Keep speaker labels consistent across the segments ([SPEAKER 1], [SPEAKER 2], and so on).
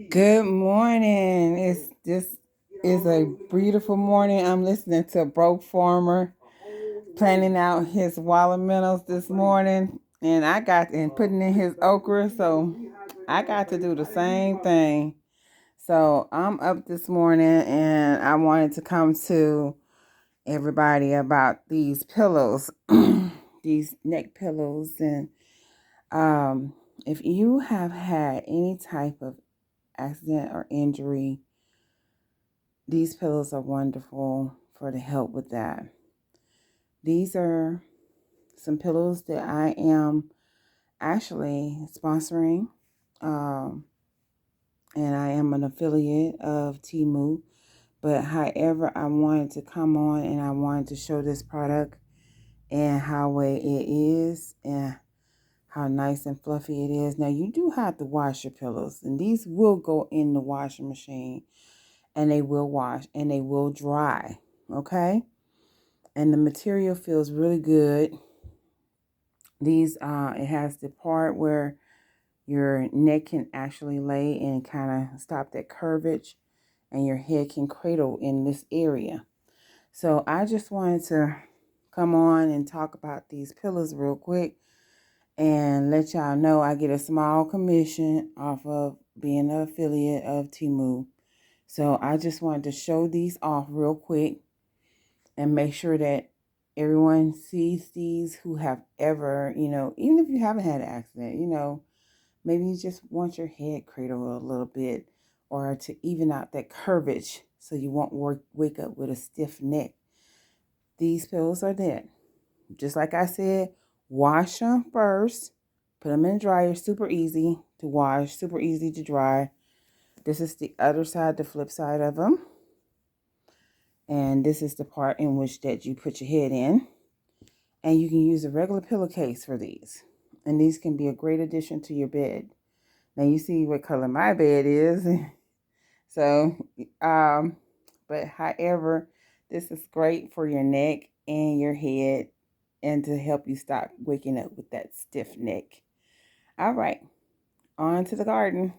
[SPEAKER 1] Good morning. This is a beautiful morning. I'm listening to Broke Farmer planting out his watermelons this morning, and I got and putting in his okra, so I got to do the same thing. So I'm up this morning, and I wanted to come to everybody about these pillows, these neck pillows, and um, if you have had any type of accident or injury, these pillows are wonderful for the help with that. These are some pillows that I am actually sponsoring, um, and I am an affiliate of Timu. But however, I wanted to come on and I wanted to show this product and how way it is and how nice and fluffy it is. Now you do have to wash your pillows, and these will go in the washing machine, and they will wash and they will dry. Okay. And the material feels really good. These it has the part where your neck can actually lay and kind of stop that curvage, and your head can cradle in this area. So I just wanted to come on and talk about these pillows real quick and let y'all know I get a small commission off of being an affiliate of Timu. So I just wanted to show these off real quick and make sure that everyone sees these who have ever, even if you haven't had an accident, maybe you just want your head cradled a little bit or to even out that curvage so you won't wake up with a stiff neck. These pillows are that. Just like I said, wash them first, put them in the dryer, super easy to wash, super easy to dry. This is the other side, the flip side of them. And this is the part in which that you put your head in. And you can use a regular pillowcase for these. And these can be a great addition to your bed. Now you see what color my bed is. So, but however, this is great for your neck and your head and to help you stop waking up with that stiff neck. All right, on to the garden.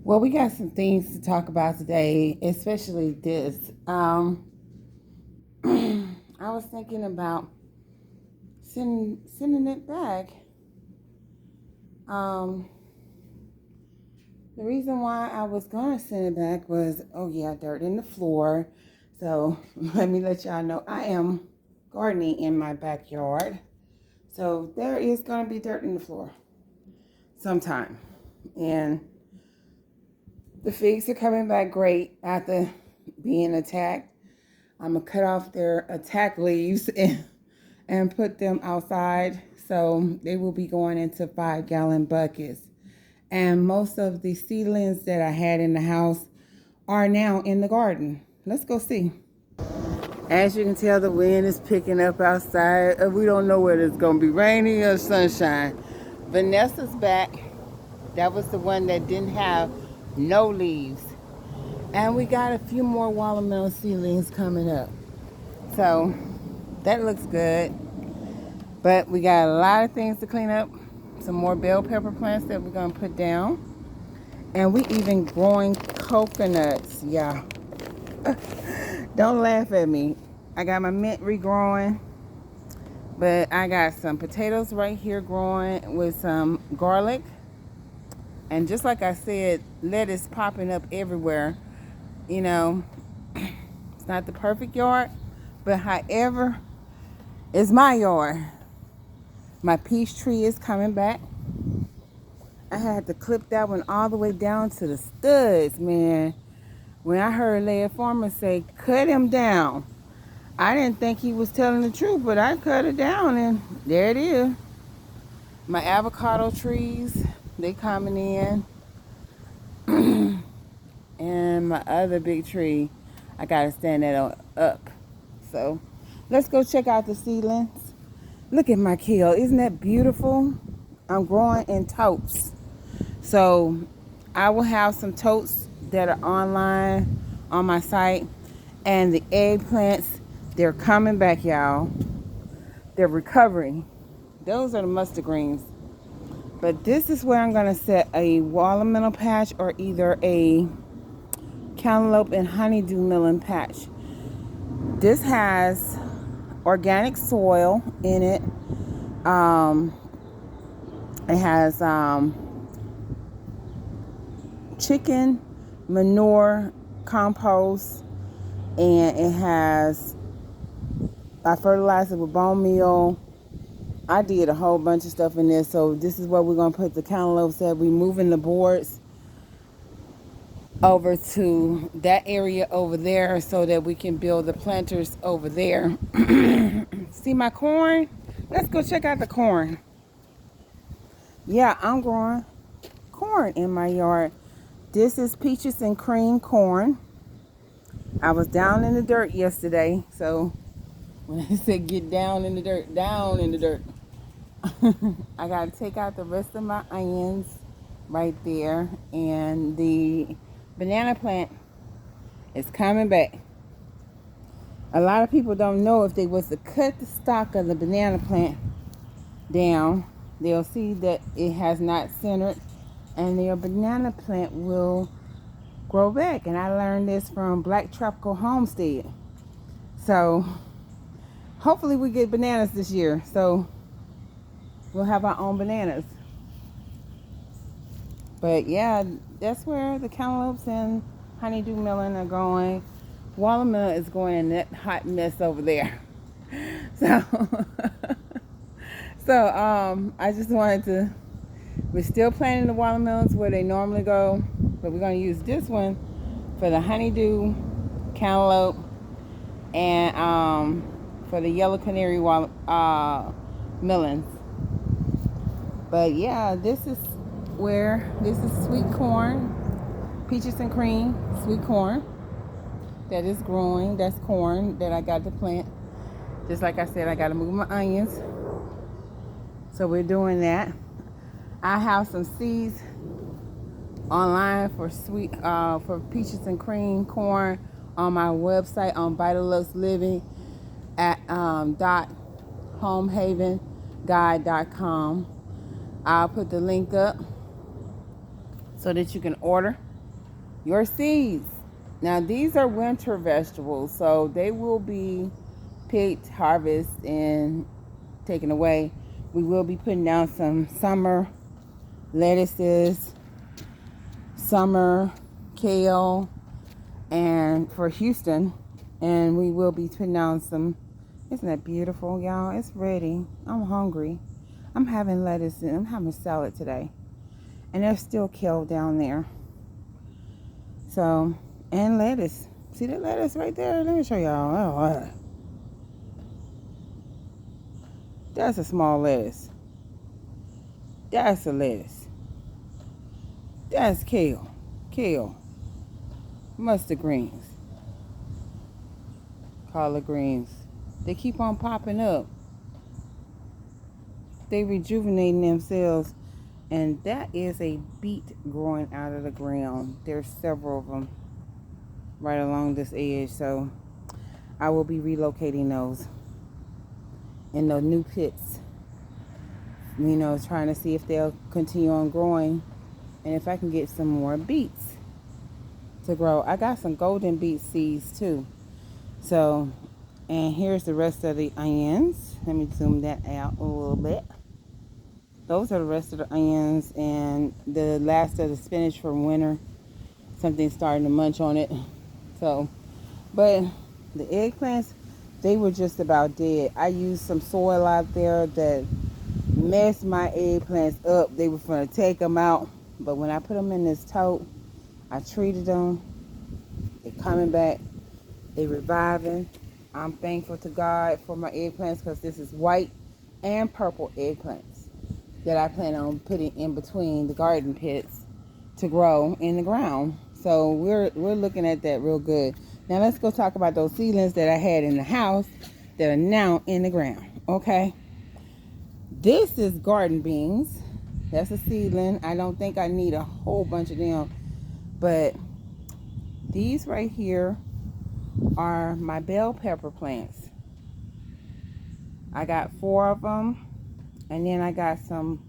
[SPEAKER 1] Well, we got some things to talk about today, especially this. I was thinking about sending it back. Um, the reason why I was gonna send it back was, oh yeah, dirt in the floor. So let me let y'all know I am gardening in my backyard. So there is gonna be dirt in the floor sometime. And the figs are coming back great after being attacked. I'm gonna cut off their attack leaves and put them outside. So they will be going into 5-gallon buckets. And most of the seedlings that I had in the house are now in the garden. Let's go see. As you can tell, the wind is picking up outside. We don't know whether it's going to be rainy or sunshine. Vanessa's back. That was the one that didn't have no leaves. And we got a few more watermelon seedlings coming up. So that looks good. But we got a lot of things to clean up. Some more bell pepper plants that we're going to put down. And we even growing coconuts. Yeah. Don't laugh at me. I got my mint regrowing. But I got some potatoes right here growing with some garlic. And just like I said, lettuce popping up everywhere. You know, it's not the perfect yard, but however, it's my yard. My peach tree is coming back. I had to clip that one all the way down to the studs, man. When I heard Lead Farmer say, cut him down, I didn't think he was telling the truth, but I cut it down and there it is. My avocado trees, they coming in. And my other big tree, I gotta stand that up. So let's go check out the seedlings. Look at my kale, isn't that beautiful? I'm growing in totes. So I will have some totes that are online on my site. And the eggplants, they're coming back, y'all. They're recovering. Those are the mustard greens. But this is where I'm going to set a watermelon patch or either a cantaloupe and honeydew melon patch. This has organic soil in it. It has chicken manure compost, and it has, I fertilized it with bone meal. I did a whole bunch of stuff in this. So this is where we're going to put the cantaloupes at. We're moving the boards over to that area over there so that we can build the planters over there. See my corn? Let's go check out the corn. Yeah, I'm growing corn in my yard. This is peaches and cream corn. I was down in the dirt yesterday, so when I said get down in the dirt, down in the dirt. I got to take out the rest of my onions right there, and the banana plant is coming back. A lot of people don't know, if they was to cut the stalk of the banana plant down, they'll see that it has not centered, and their banana plant will grow back. And I learned this from Black Tropical Homestead. So hopefully we get bananas this year, so we'll have our own bananas. But yeah, that's where the cantaloupes and honeydew melon are going. Watermelon is going in that hot mess over there. So I just wanted to, we're still planting the watermelons where they normally go, but we're going to use this one for the honeydew, cantaloupe, and for the yellow canary melons. But yeah, this is sweet corn, peaches and cream, sweet corn that is growing. That's corn that I got to plant. Just like I said, I got to move my onions. So we're doing that. I have some seeds online for for peaches and cream corn on my website on Vitalux Living at .homehavenguide.com. I'll put the link up so that you can order your seeds. Now these are winter vegetables, so they will be picked, harvested, and taken away. We will be putting down some summer lettuces, summer kale, and for Houston, and we will be putting down some. Isn't that beautiful, y'all? It's ready. I'm hungry. I'm having lettuce and I'm having salad today, and there's still kale down there. So, and lettuce. See that lettuce right there? Let me show y'all. Oh, that's a small lettuce. That's a lettuce. That's kale. Kale. Mustard greens. Collard greens. They keep on popping up. They rejuvenating themselves. And that is a beet growing out of the ground. There's several of them right along this edge. So I will be relocating those in the new pits. You know, trying to see if they'll continue on growing. And if I can get some more beets to grow. I got some golden beet seeds too. So, and here's the rest of the onions. Let me zoom that out a little bit. Those are the rest of the onions and the last of the spinach from winter. Something's starting to munch on it. So, but the eggplants, they were just about dead. I used some soil out there that messed my eggplants up. They were going to take them out. But when I put them in this tote, I treated them. They're coming back. They're reviving. I'm thankful to God for my eggplants because this is white and purple eggplants that I plan on putting in between the garden pits to grow in the ground. So we're looking at that real good. Now let's go talk about those seedlings that I had in the house that are now in the ground. Okay. This is garden beans. That's a seedling. I don't think I need a whole bunch of them, but these right here are my bell pepper plants. I got 4 of them, and then I got some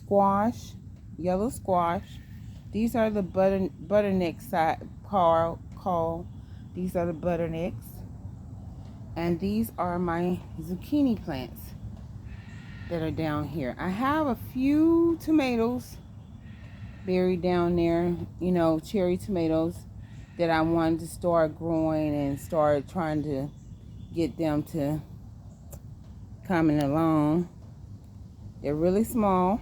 [SPEAKER 1] squash, yellow squash. These are the butternut side call. These are the butternuts. And these are my zucchini plants that are down here. I have a few tomatoes buried down there, cherry tomatoes that I wanted to start growing and start trying to get them to coming along. They're really small,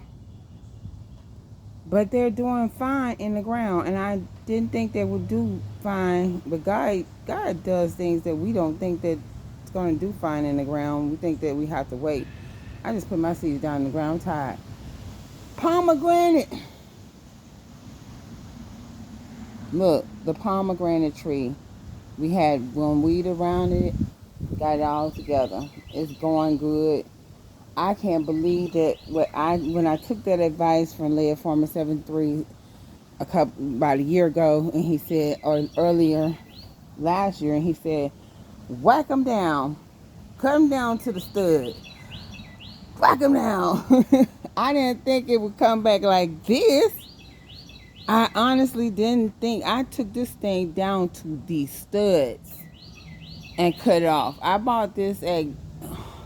[SPEAKER 1] but they're doing fine in the ground, and I didn't think they would do fine, but God does things that we don't think that it's going to do fine in the ground. We think that we have to wait. I just put my seeds down in the ground. I'm tired. Pomegranate. Look, the pomegranate tree. We had one weed around it, got it all together. It's going good. I can't believe that when I took that advice from Leah Farmer 73 about a year ago, and he said, or earlier last year, and he said, whack them down, cut them down to the stud, whack them down. I didn't think it would come back like this. I honestly didn't think. I took this thing down to the studs and cut it off. I bought this at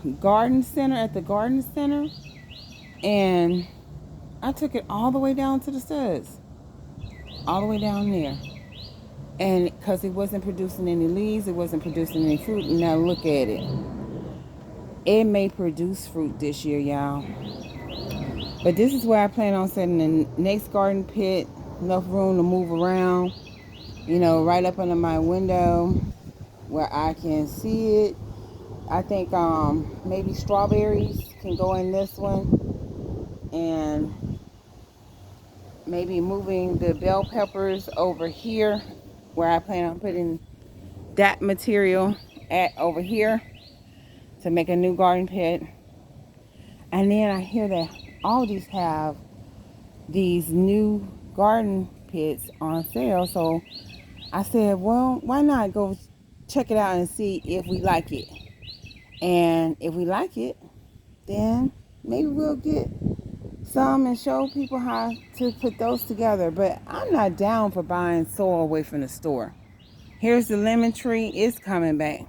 [SPEAKER 1] the garden center, and I took it all the way down to the studs, all the way down there. And because it wasn't producing any leaves, it wasn't producing any fruit. And now look at it. It may produce fruit this year, y'all. But this is where I plan on setting the next garden pit. Enough room to move around, right up under my window where I can see it. I think maybe strawberries can go in this one, and maybe moving the bell peppers over here where I plan on putting that material at over here to make a new garden pit. And then I hear that Aldi's have these new garden pits on sale, so I said, well, why not go check it out and see if we like it. And if we like it, then maybe we'll get some and show people how to put those together. But I'm not down for buying soil away from the store. Here's the lemon tree. It's coming back.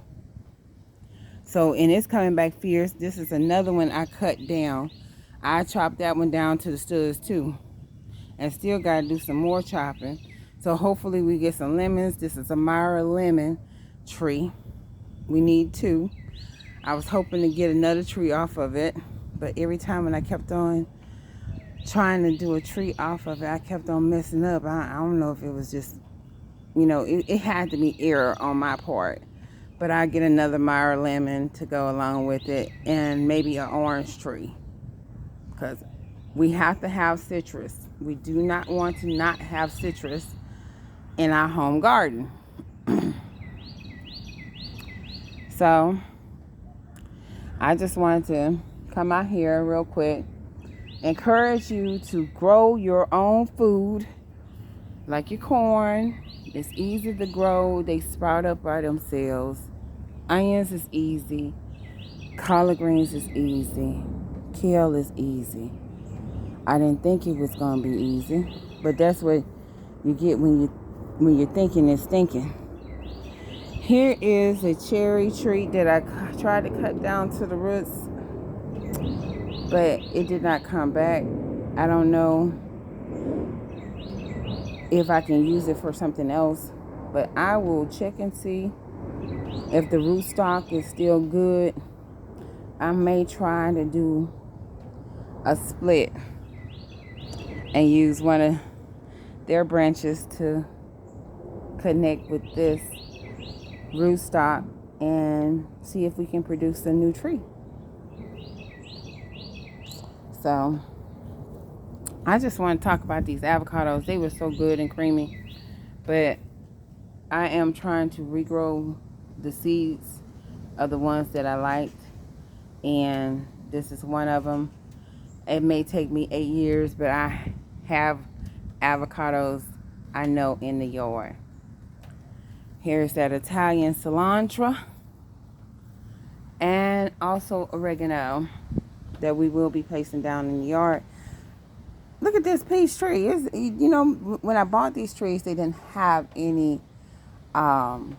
[SPEAKER 1] And it's coming back fierce. This is another one I cut down. I chopped that one down to the studs too. And still got to do some more chopping. So hopefully we get some lemons. This is a Myra lemon tree. We need 2. I was hoping to get another tree off of it. But every time when I kept on trying to do a tree off of it, I kept on messing up. I don't know if it was just, it had to be error on my part. But I get another Myra lemon to go along with it. And maybe an orange tree. Because we have to have citrus. We do not want to not have citrus in our home garden. So, I just wanted to come out here real quick. Encourage you to grow your own food. Like your corn. It's easy to grow. They sprout up by themselves. Onions is easy. Collard greens is easy. Kale is easy. I didn't think it was going to be easy, but that's what you get when you're thinking and thinking. Here is a cherry tree that I tried to cut down to the roots, but it did not come back. I don't know if I can use it for something else, but I will check and see if the rootstock is still good. I may try to do a split and use one of their branches to connect with this rootstock and see if we can produce a new tree. So I just want to talk about these avocados. They were so good and creamy, but I am trying to regrow the seeds of the ones that I liked, and this is one of them. It may take me 8 years, but I have avocados I know in the yard. Here's that Italian cilantro and also oregano that we will be placing down in the yard. Look at this peach tree. It's, you know, when I bought these trees, they didn't have any um,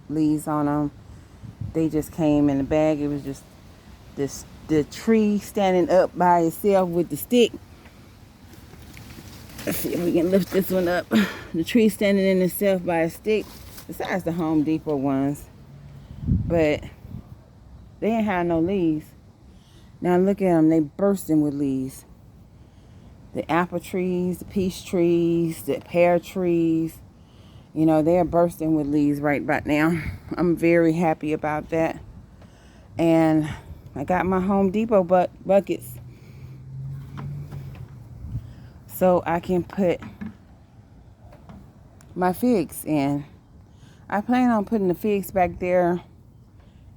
[SPEAKER 1] leaves on them. They just came in the bag. It was just the tree standing up by itself with the stick. Let's see if we can lift this one up. The tree standing in itself by a stick, besides the Home Depot ones. But they ain't had no leaves. Now look at them. They bursting with leaves. The apple trees, the peach trees, the pear trees. You know, they're bursting with leaves right now. I'm very happy about that. And I got my Home Depot buckets. So I can put my figs in. I plan on putting the figs back there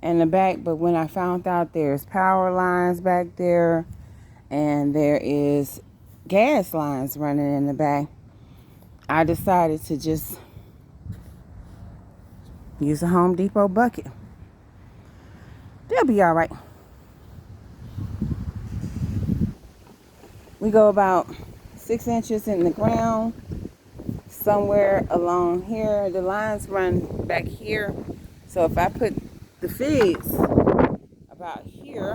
[SPEAKER 1] in the back, but when I found out there's power lines back there and there is gas lines running in the back, I decided to just use a Home Depot bucket. They'll be all right. We go about 6 inches in the ground, somewhere along here. The lines run back here. So if I put the figs about here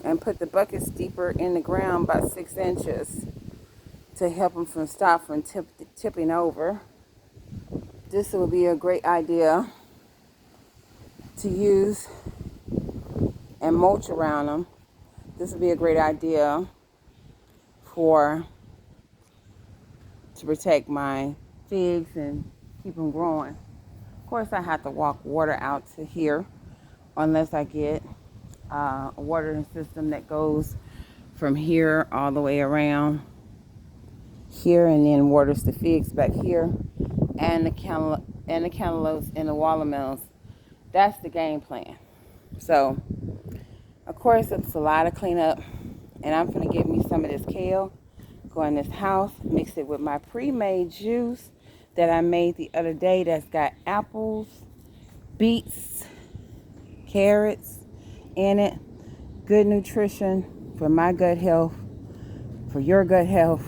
[SPEAKER 1] and put the buckets deeper in the ground, about 6 inches, to help them stop from tipping over, this would be a great idea to use and mulch around them. This would be a great idea to protect my figs and keep them growing. Of course, I have to walk water out to here unless I get a watering system that goes from here all the way around here and then waters the figs back here and the cantaloupes and the watermelons. That's the game plan. So, of course, it's a lot of cleanup, and I'm going to get me some of this kale, go in this house, mix it with my pre-made juice that I made the other day that's got apples, beets, carrots in it. Good nutrition for my gut health, for your gut health.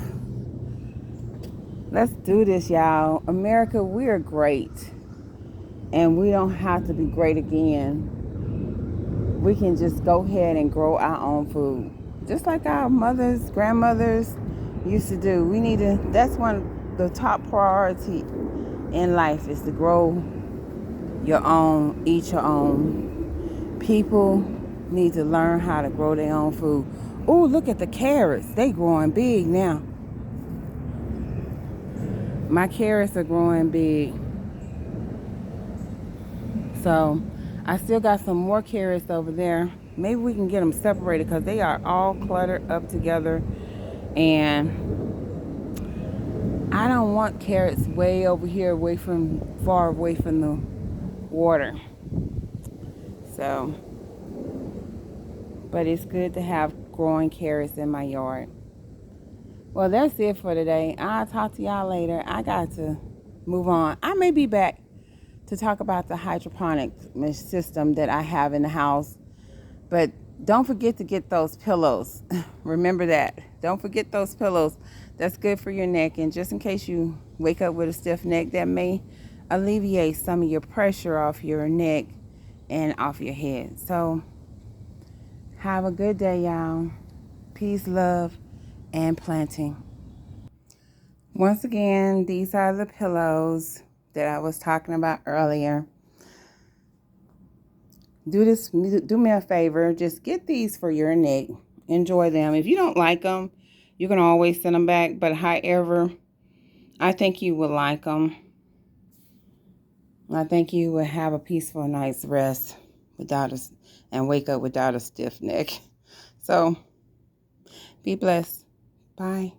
[SPEAKER 1] Let's do this, y'all. America, we're great, and we don't have to be great again. We can just go ahead and grow our own food, just like our mothers, grandmothers used to do. We need to, that's one of the top priority in life, is to grow your own, eat your own. People need to learn how to grow their own food. Oh, look at the carrots. They growing big now. My carrots are growing big. So I still got some more carrots over there. Maybe we can get them separated because they are all cluttered up together. And I don't want carrots way over here, far away from the water. So, but it's good to have growing carrots in my yard. Well, that's it for today. I'll talk to y'all later. I got to move on. I may be back to talk about the hydroponic system that I have in the house. But don't forget to get those pillows. Remember that. Don't forget those pillows. That's good for your neck. And just in case you wake up with a stiff neck, that may alleviate some of your pressure off your neck and off your head. So have a good day, y'all. Peace, love, and planting. Once again, these are the pillows that I was talking about earlier. Do me a favor, just get these for your neck. Enjoy them. If you don't like them, you can always send them back. But however, I think you will like them. I think you will have a peaceful night's rest and wake up without a stiff neck. So, be blessed. Bye.